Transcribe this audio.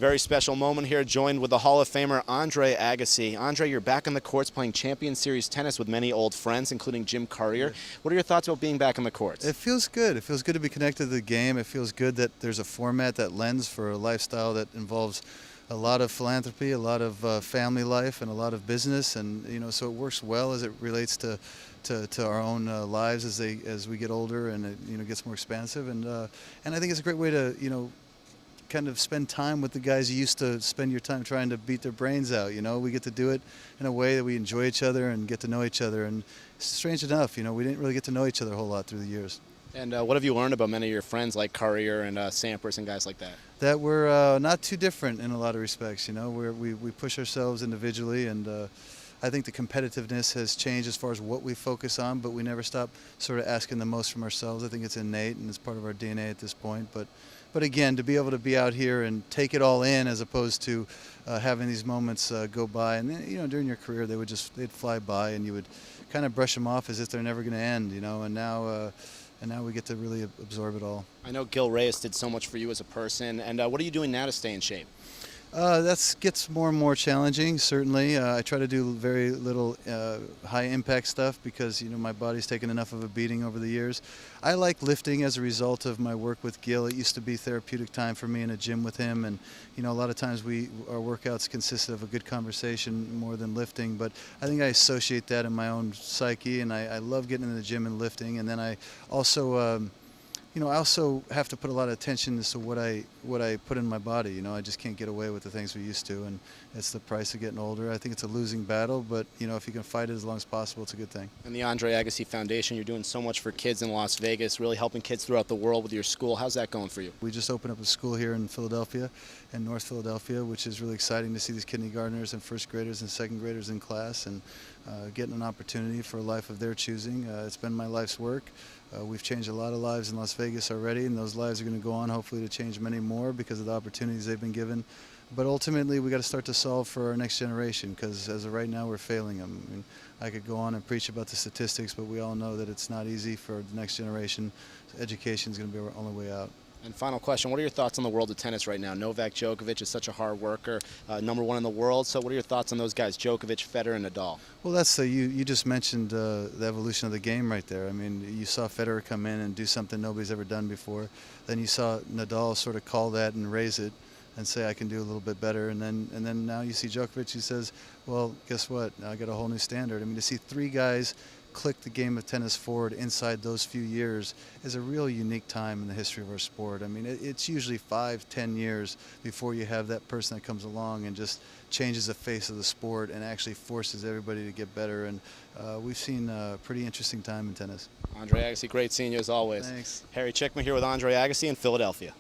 Very special moment here, joined with the Hall of Famer Andre Agassi. Andre, you're back on the courts playing Champions Series tennis with many old friends, including Jim Courier. Yeah. What are your thoughts about being back on the courts? It feels good. It feels good to be connected to the game. It feels good that there's a format that lends for a lifestyle that involves a lot of philanthropy, a lot of family life, and a lot of business, and so it works well as it relates to our own lives as we get older, and it gets more expansive, and I think it's a great way to kind of spend time with the guys you used to spend your time trying to beat their brains out. We get to do it in a way that we enjoy each other and get to know each other, and strange enough, we didn't really get to know each other a whole lot through the years. And what have you learned about many of your friends like Courier and Sampras and guys like that? That we're not too different in a lot of respects. We push ourselves individually, and I think the competitiveness has changed as far as what we focus on, but we never stop sort of asking the most from ourselves. I think it's innate and it's part of our DNA at this point. But again, to be able to be out here and take it all in, as opposed to having these moments go by, and then, during your career they'd fly by, and you would kind of brush them off as if they're never going to end. And now we get to really absorb it all. I know Gil Reyes did so much for you as a person, and what are you doing now to stay in shape? That gets more and more challenging, certainly. I try to do very little high-impact stuff because, my body's taken enough of a beating over the years. I like lifting as a result of my work with Gil. It used to be therapeutic time for me in a gym with him, and, a lot of times our workouts consisted of a good conversation more than lifting, but I think I associate that in my own psyche, and I love getting in the gym and lifting, and then I also I also have to put a lot of attention as to what I put in my body. I just can't get away with the things we used to, and it's the price of getting older. I think it's a losing battle, but if you can fight it as long as possible, it's a good thing. And the Andre Agassi Foundation, you're doing so much for kids in Las Vegas, really helping kids throughout the world with your school. How's that going for you? We just opened up a school here in Philadelphia, in North Philadelphia, which is really exciting to see these kindergartners and first graders and second graders in class, and getting an opportunity for a life of their choosing. It's been my life's work. We've changed a lot of lives in Las Vegas already, and those lives are going to go on hopefully to change many more because of the opportunities they've been given. But ultimately, we got to start to solve for our next generation, because as of right now, we're failing them. I mean, I could go on and preach about the statistics, but we all know that it's not easy for the next generation. Education is going to be our only way out. And final question, what are your thoughts on the world of tennis right now? Novak Djokovic is such a hard worker, #1 in the world. So what are your thoughts on those guys, Djokovic, Federer, and Nadal? Well, that's you just mentioned the evolution of the game right there. I mean, you saw Federer come in and do something nobody's ever done before. Then you saw Nadal sort of call that and raise it and say, I can do a little bit better. And then now you see Djokovic who says, well, guess what? Now I got a whole new standard. I mean, to see three guys click the game of tennis forward inside those few years is a real unique time in the history of our sport. I mean, it's usually 5-10 years before you have that person that comes along and just changes the face of the sport and actually forces everybody to get better. And we've seen a pretty interesting time in tennis. Andre Agassi, great seeing you as always. Thanks. Agassi Cicma here with Andre Agassi in Philadelphia.